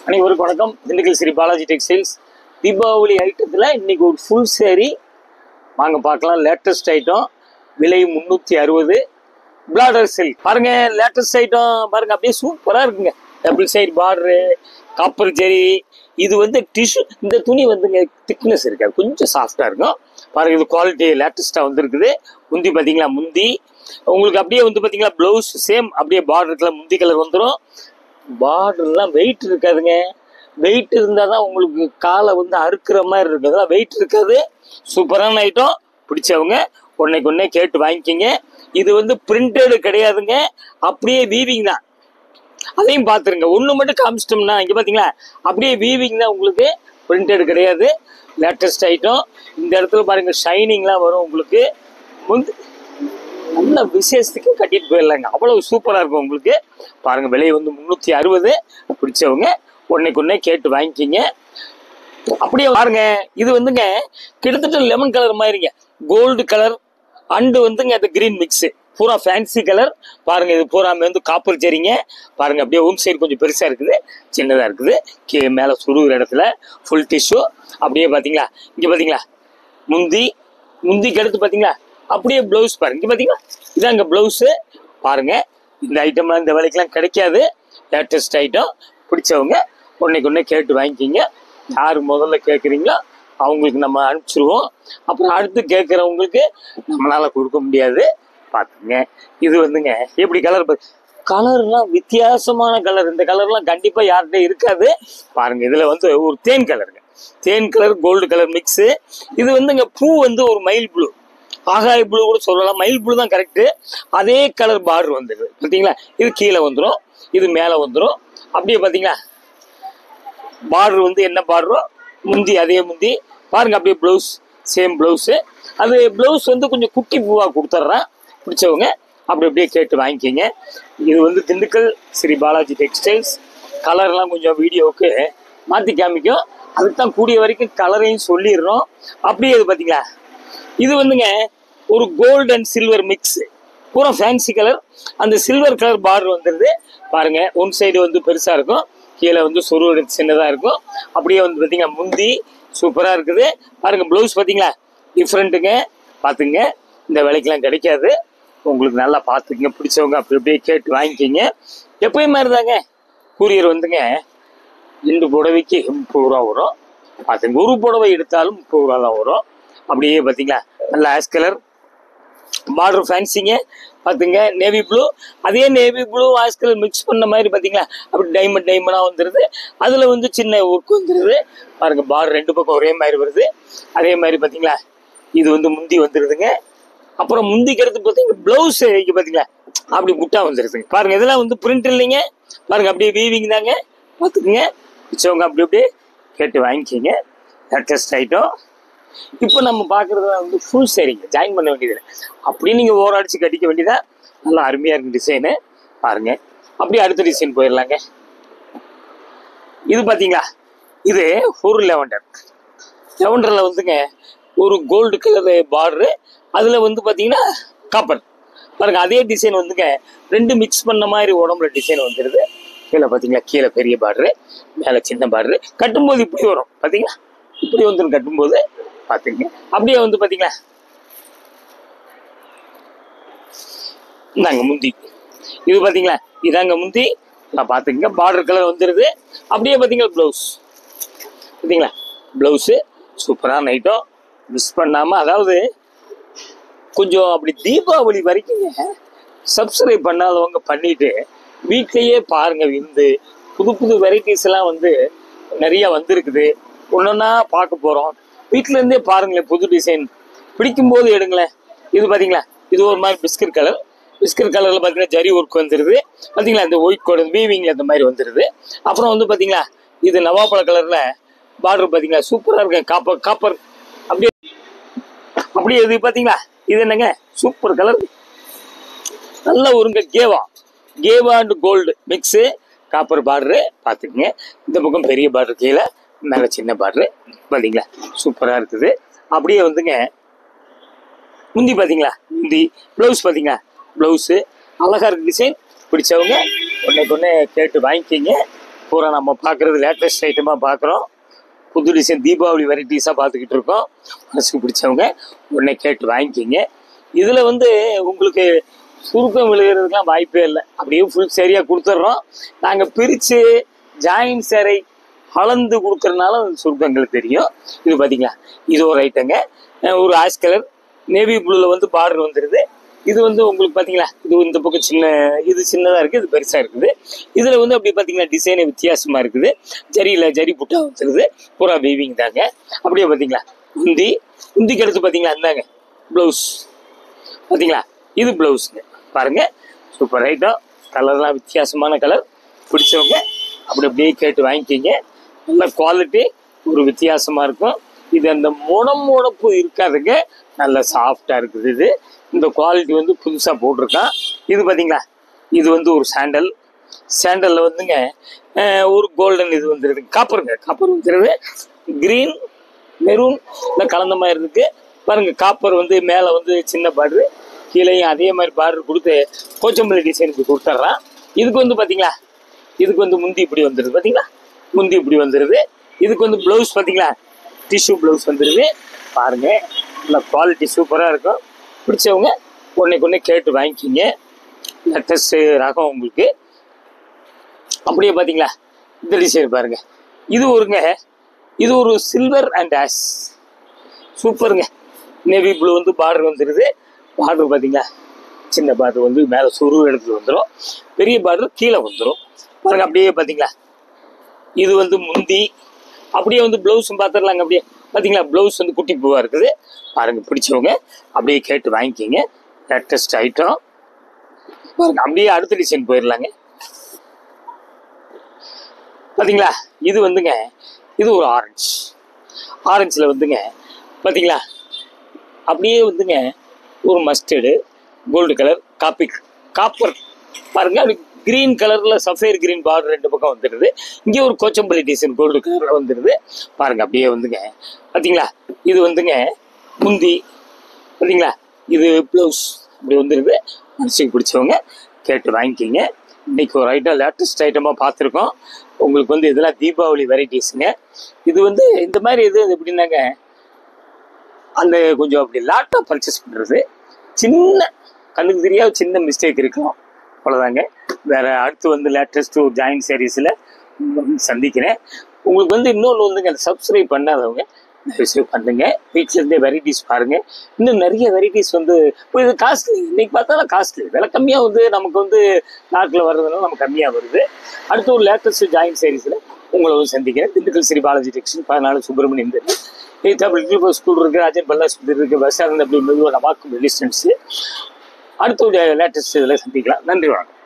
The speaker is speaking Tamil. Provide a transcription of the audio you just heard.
அனைவருக்கும் வணக்கம். திண்டுக்கல் ஸ்ரீ பாலாஜி டெக்ஸ்டைல்ஸ் தீபாவளி ஐட்டத்தில் இன்னைக்கு ஒரு ஃபுல் சேரீ வாங்க பார்க்கலாம். லேட்டஸ்ட் ஐட்டம், விலை 360. பிளாடர் சில்க் பாருங்க. லேட்டஸ்ட் ஐட்டம் பாருங்க, அப்படியே சூப்பராக இருக்குங்க. டபுள் சைடு பார்டரு, காப்பர் ஜெரி. இது வந்து டிஷ்யூ. இந்த துணி வந்துங்க திக்னஸ் இருக்காது, கொஞ்சம் சாஃப்டாக இருக்கும். பாருங்க, இது குவாலிட்டி லேட்டஸ்ட்டாக வந்துருக்குது. முந்தி பார்த்தீங்களா, முந்தி உங்களுக்கு அப்படியே வந்து பார்த்தீங்களா, ப்ளவுஸ் சேம் அப்படியே பார்டருக்குலாம் முந்தி கலர் வந்துடும். பார்டர்லாம் வெயிட் இருக்காதுங்க. வெயிட் இருந்தால் தான் உங்களுக்கு காலை வந்து அறுக்கிற மாதிரி இருக்குது. வெயிட் இருக்காது. சூப்பரான ஐட்டம். பிடிச்சவங்க ஒன்றைக்கு கேட்டு வாங்கிக்கிங்க. இது வந்து பிரிண்டடு கிடையாதுங்க, அப்படியே வீவிங் தான். அதையும் பார்த்துருங்க. ஒன்று மட்டும் காமிச்சிட்டோம்னா இங்கே பார்த்தீங்களா, அப்படியே வீவிங் தான், உங்களுக்கு பிரிண்டடு கிடையாது. Latest item. இந்த இடத்துல பாருங்கள், ஷைனிங்லாம் வரும் உங்களுக்கு. நல்ல விசேஷத்துக்கு கட்டிட்டு போயிடலாங்க, அவ்வளவு சூப்பராக இருக்கும் உங்களுக்கு. பாருங்க, விலை வந்து 360. பிடிச்சவங்க ஒன்றைக்கு கேட்டு வாங்கிக்கிங்க. அப்படியே பாருங்க, இது வந்துங்க கிட்டத்தட்ட லெமன் கலர் மாதிரிங்க, கோல்டு கலர் அண்டு வந்துங்க அது கிரீன் மிக்ஸு, பூரா ஃபேன்சி கலர். பாருங்க, இது பூராமே வந்து காப்பர் ஜெரிங்க. பாருங்க, அப்படியே ஹோம் சைடு கொஞ்சம் பெருசாக இருக்குது, சின்னதாக இருக்குது. மேலே சுருகிற இடத்துல ஃபுல் டிஷ்யூ. அப்படியே பார்த்தீங்களா, இங்கே பார்த்தீங்களா முந்திக்கு அடுத்து பார்த்தீங்களா, அப்படியே ப்ளவுஸ் பாருங்க. இங்கே பார்த்தீங்களா, இதான் இங்கே ப்ளவுஸு. பாருங்க, இந்த ஐட்டம்லாம் இந்த விலைக்கெல்லாம் கிடைக்காது. Latest item. பிடிச்சவங்க ஒன்றைக்கு கேட்டு வாங்கிக்கிங்க. யார் முதல்ல கேட்குறீங்களோ அவங்களுக்கு நம்ம அனுப்பிச்சிருவோம். அப்புறம் அடுத்து கேட்குறவங்களுக்கு நம்மளால் கொடுக்க முடியாது. பார்த்துங்க, இது வந்துங்க எப்படி கலர்லாம் வித்தியாசமான கலர். இந்த கலர்லாம் கண்டிப்பாக யார்கிட்ட இருக்காது. பாருங்கள், இதில் வந்து ஒரு தேன் கலருங்க, தேன் கலர் கோல்டு கலர் மிக்ஸு. இது வந்துங்க பூ வந்து ஒரு மயில் ப்ளூ, ஆகாய ப்ளூ கூட சொல்லலாம். மயில் ப்ளூ தான் கரெக்டு. அதே கலர் பார்டர் வந்துடுது பார்த்தீங்களா. இது கீழே வந்துடும், இது மேலே வந்துடும். அப்படியே பார்த்தீங்களா, பார்டர் வந்து என்ன பார்டரோ முந்தி அதே முந்தி. பாருங்க, அப்படியே ப்ளவுஸ் சேம் ப்ளவுஸு. அது ப்ளவுஸ் வந்து கொஞ்சம் குட்டி பூவாக கொடுத்துட்றேன். பிடிச்சவங்க அப்படியே கேட்டு வாங்கிக்கிங்க. இது வந்து திண்டுக்கல் ஸ்ரீ பாலாஜி டெக்ஸ்டைல்ஸ். கலர்லாம் கொஞ்சம் வீடியோவுக்கு மாற்றி காமிக்கும், அதுக்கு தான் கூடிய வரைக்கும் கலரையும் சொல்லிடுறோம். அப்படியே இது பார்த்தீங்களா, இது வந்துங்க ஒரு கோல்டு அண்ட் சில்வர் மிக்ஸ், பூரா ஃபேன்சி கலர். அந்த சில்வர் கலர் பார்டர் வந்துடுது. பாருங்க, ஒன் சைடு வந்து பெருசாக இருக்கும், கீழே வந்து சொருவு சின்னதாக இருக்கும். அப்படியே வந்து பார்த்தீங்கன்னா முந்தி சூப்பராக இருக்குது. பாருங்க, ப்ளவுஸ் பார்த்தீங்களா டிஃப்ரெண்ட்டுங்க. பார்த்துங்க, இந்த விலைக்கெல்லாம் கிடைக்காது. உங்களுக்கு நல்லா பார்த்துக்குங்க. பிடிச்சவங்க அப்படியே கேட்டு வாங்கிக்கிங்க. எப்பயுமே இருந்தாங்க கூரியர் வந்துங்க 2 புடவைக்கு 30 ரூபா வரும். பார்த்துங்க, ஒரு புடவை எடுத்தாலும் 30 ரூபா தான் வரும். அப்படியே பார்த்தீங்களா, நல்ல ஆஷ் கலர் பார்டர் ஃபேன்சிங்க. பார்த்துங்க, நேவி ப்ளூ, அதே navy blue ash colour mix பண்ண மாதிரி பார்த்தீங்களா, அப்படி டைமண்டாக வந்துடுது. அதில் வந்து சின்ன ஒர்க் வந்துடுது. பாருங்கள், பார்டர் 2 பக்கம் ஒரே மாதிரி வருது. அதே மாதிரி பார்த்தீங்களா, இது வந்து முந்தி வந்துடுதுங்க. அப்புறம் முந்திக்கிறது பார்த்தீங்கன்னா ப்ளவுஸ் இங்கே பார்த்தீங்களா, அப்படி முட்டா வந்துடுதுங்க. பாருங்கள், இதெல்லாம் வந்து பிரிண்ட் இல்லைங்க. பாருங்கள், அப்படியே வீவிங் தாங்க. பார்த்துக்குங்க, பிடிச்சவங்க அப்படியே கேட்டு வாங்கிக்கிங்க. Latest item. இப்போ நம்ம பார்க்குறது வந்து ஃபுல் சேரீங்க, ஜாயின் பண்ண வேண்டியதில்லை. அப்படியே நீங்கள் ஓரம் அடித்து கட்டிக்க வேண்டியதான். நல்லா அருமையாக இருக்கும் டிசைனு. பாருங்கள், அப்படியே அடுத்த டிசைன் போயிடலாங்க. இது பார்த்தீங்களா, இது ஒரு லெவண்டரில் வந்துங்க ஒரு கோல்டு கலர் பார்டரு, அதில் வந்து பார்த்தீங்கன்னா காப்பர். பாருங்கள், அதே டிசைன் வந்துங்க 2 மிக்ஸ் பண்ண மாதிரி உடம்புல டிசைன் வந்துடுது. கீழே பார்த்தீங்களா, கீழே பெரிய பார்டரு, மேலே சின்ன பார்டரு. கட்டும்போது இப்படி வரும் பார்த்தீங்களா, இப்படி வந்துடும் கட்டும்போது. பார்த்துங்க, அப்படியே வந்து பார்த்தீங்களா, இந்தாங்க முந்தி. இது பார்த்தீங்களா, இதாங்க முந்தி. நான் பார்த்துங்க, பார்டர் கலர் வந்துடுது. அப்படியே பார்த்தீங்களா, ப்ளவுஸ் பார்த்தீங்களா, ப்ளவுஸு சூப்பரான ஐட்டம். மிஸ் பண்ணாமல், அதாவது கொஞ்சம் அப்படி தீபாவளி வரைக்குங்க சப்ஸ்கிரைப் பண்ணாதவங்க பண்ணிட்டு வீட்லேயே பாருங்க. இருந்து புது வெரைட்டிஸ் எல்லாம் வந்து நிறைய வந்திருக்குது. ஒன்றா பார்க்க போகிறோம். வீட்டிலேருந்தே பாருங்களேன், புது டிசைன் பிடிக்கும்போது எடுங்களேன். இது பார்த்தீங்களா, இது ஒரு மாதிரி பிஸ்கட் கலரில் பார்த்தீங்கன்னா ஜரி ஒர்க் வந்துடுது. பார்த்தீங்களா, இந்த ஒயிட் கோடு வீவிங்கில் இந்த மாதிரி வந்துடுது. அப்புறம் வந்து பார்த்தீங்களா, இது நவாப்பழ கலரில் பார்டர் பார்த்தீங்களா, சூப்பராக இருக்கு. காப்பர் அப்படியே இது பார்த்தீங்களா, இது என்னங்க சூப்பர் கலர், நல்ல ஒருங்க கேவா and gold mix, copper border. பார்த்துக்குங்க, இந்த பக்கம் பெரிய பார்டர், கீழே மேலே சின்ன பார்டரு. பார்த்தீங்களா, சூப்பராக இருக்குது. அப்படியே வந்துங்க முந்தி பார்த்தீங்களா, முந்தி ப்ளவுஸ் பார்த்தீங்களா, ப்ளவுஸு அழகாக இருக்குது டிசைன். பிடிச்சவங்க ஒன்றைக்கு கேட்டு வாங்கிக்கிங்க. பூரா நம்ம பார்க்குறது லேட்டஸ்ட் ஐட்டமாக பார்க்குறோம். புது டிசைன் தீபாவளி வெரைட்டிஸாக பார்த்துக்கிட்டு இருக்கோம். மனசுக்கு பிடிச்சவங்க உடனே கேட்டு வாங்கிக்கிங்க. இதில் வந்து உங்களுக்கு சுருக்கம் விழுகிறதுக்கெலாம் வாய்ப்பே இல்லை. அப்படியே ஃபுல் சரியாக கொடுத்துட்றோம். நாங்கள் பிரித்து ஜாயின் சேரை அளந்து கொடுக்குறதுனால சுருக்கங்கள் தெரியும். இது பார்த்தீங்களா, இது ஒரு ஐட்டங்க. ஒரு ஆஷ் கலர் நேவி ப்ளூவில் வந்து பார்டர் வந்துடுது. இது வந்து உங்களுக்கு பார்த்தீங்களா, இது இந்த பக்கம் இது சின்னதாக இருக்குது, இது பெருசாக இருக்குது. இதில் வந்து அப்படி பார்த்தீங்கன்னா டிசைனே வித்தியாசமாக இருக்குது. ஜரி புட்டா வந்துடுது. பூரா வீவிங் தாங்க. அப்படியே பார்த்தீங்களா முந்திக்கு அடுத்து பார்த்தீங்களா இருந்தாங்க ப்ளவுஸ் பார்த்தீங்களா, இது ப்ளவுஸுங்க. பாருங்கள், சூப்பர் ஐட்டம். கலர்லாம் வித்தியாசமான கலர். பிடிச்சவங்க அப்படியே கேட்டு வாங்கிக்கிங்க. நல்ல குவாலிட்டி, ஒரு வித்தியாசமாக இருக்கும். இது அந்த முடப்பு இருக்காதுங்க, நல்ல சாஃப்டாக இருக்குது. இந்த குவாலிட்டி வந்து புதுசாக போட்டிருக்கான். இது பார்த்தீங்களா, இது வந்து ஒரு சாண்டலில் வந்துங்க ஒரு கோல்டன் இது வந்துடுது. காப்பர் வந்துடுது. க்ரீன் மெரூன் இல்லை கலந்த மாதிரி இருக்குது. பாருங்கள், காப்பர் வந்து மேலே வந்து சின்ன பார்டரு, கீழேயும் அதே மாதிரி பார்டர் கொடுத்து கோச்சம்பள்ளி டிசைனுக்கு கொடுத்துட்றான். இதுக்கு வந்து பார்த்தீங்களா, இதுக்கு வந்து முந்தி இப்படி வந்துடுது. பார்த்தீங்களா, முந்தி இப்படி வந்துடுது. இதுக்கு வந்து ப்ளவுஸ் பார்த்தீங்களா, டிஷ்யூ ப்ளவுஸ் வந்துடுது. பாருங்கள், நல்லா குவாலிட்டி சூப்பராக இருக்கும். பிடிச்சவங்க ஒன்றைக்கு கேட்டு வாங்கிக்கிங்க. லேட்டஸ்ட் ரகம் உங்களுக்கு. அப்படியே பார்த்தீங்களா, இந்த டிசைன் பாருங்கள். இது ஒரு சில்வர் அண்ட் ஆஷ் சூப்பருங்க. நேவி ப்ளூ வந்து பார்டர் வந்துடுது. பார்டர் பார்த்தீங்களா, சின்ன பார்டர் வந்து மேலே சொருவு இடத்துல வந்துடும், பெரிய பார்டர் கீழே வந்துடும். பாருங்கள், அப்படியே பார்த்தீங்களா, இது வந்து முந்தி. அப்படியே வந்து ப்ளவுஸும் பார்த்துடலாங்க. அப்படியே பார்த்தீங்களா, ப்ளவுஸ் வந்து குட்டி பூவாக இருக்குது. பாருங்கள், பிடிச்சவங்க அப்படியே கேட்டு வாங்கிக்கிங்க. Latest item. பாருங்கள், அப்படியே அடுத்த டிசைன் போயிடலாங்க. பார்த்தீங்களா, இது வந்துங்க, இது ஒரு ஆரஞ்சில் வந்துங்க பார்த்தீங்களா, அப்படியே வந்துங்க ஒரு மஸ்டர்டு கோல்டு கலர் காப்பர் பாருங்கள். அப்படி க்ரீன் கலரில் சஃபேர் க்ரீன் பார்டர் ரெண்டு பக்கம் வந்துடுது. இங்கே ஒரு கோச்சம்பள்ளி டிசைன் கோல்டு கலரில் வந்துடுது. பாருங்கள், அப்படியே வந்துங்க பார்த்தீங்களா, இது வந்துங்க முந்தி. பார்த்தீங்களா, இது ப்ளவுஸ் அப்படி வந்துடுது. மனசுக்கு பிடிச்சவங்க கேட்டு வாங்கிக்கிங்க. இன்றைக்கி ஒரு ஐட்டம் லேட்டஸ்ட் ஐட்டமாக பார்த்துருக்கோம். உங்களுக்கு வந்து இதெல்லாம் தீபாவளி வெரைட்டிஸுங்க. இது வந்து இந்த மாதிரி இது எப்படின்னாங்க, அந்த கொஞ்சம் அப்படி லாட்டாக பர்ச்சேஸ் பண்ணுறது, சின்ன கண்ணுக்கு தெரியாத சின்ன மிஸ்டேக் இருக்கலாம், அவ்வளோதாங்க. வேறு அடுத்து வந்து லேட்டஸ்ட் ஒரு ஜாயின் சீரீஸில் சந்திக்கிறேன். உங்களுக்கு வந்து இன்னொன்று வந்துங்க, சப்ஸ்கிரைப் பண்ணாதவங்க தயவுசெய்து பண்ணுங்க. வீட்டிலேருந்தே வெரைட்டிஸ் பாருங்கள். இன்னும் நிறைய வெரைட்டிஸ் வந்து இப்போ இது காஸ்ட்லி. இன்றைக்கி பார்த்தாலும் காஸ்ட்லி, விலை கம்மியாக வந்து நமக்கு வந்து நாட்டில் வர்றதுனால நமக்கு கம்மியாக வருது. அடுத்து ஒரு லேட்டஸ்ட் ஜாயின் சீரீஸில் உங்களை வந்து சந்திக்கிறேன். திண்டுக்கல் ஸ்ரீ பாலாஜி டெக்ஸ்டைல் 14 சுப்பிரமணியம் தெரு. லிட்டில் ஸ்கூல் இருக்குது, ராஜன் பல்லாஸ்பத்திரி இருக்குது, பஸ் ஸ்டாண்ட் அப்படி மெதுவாக வாக்கு டிஸ்டன்ஸு. அடுத்த ஒரு லேட்டஸ்ட் இதில் சந்திக்கலாம். நன்றி, வணக்கம்.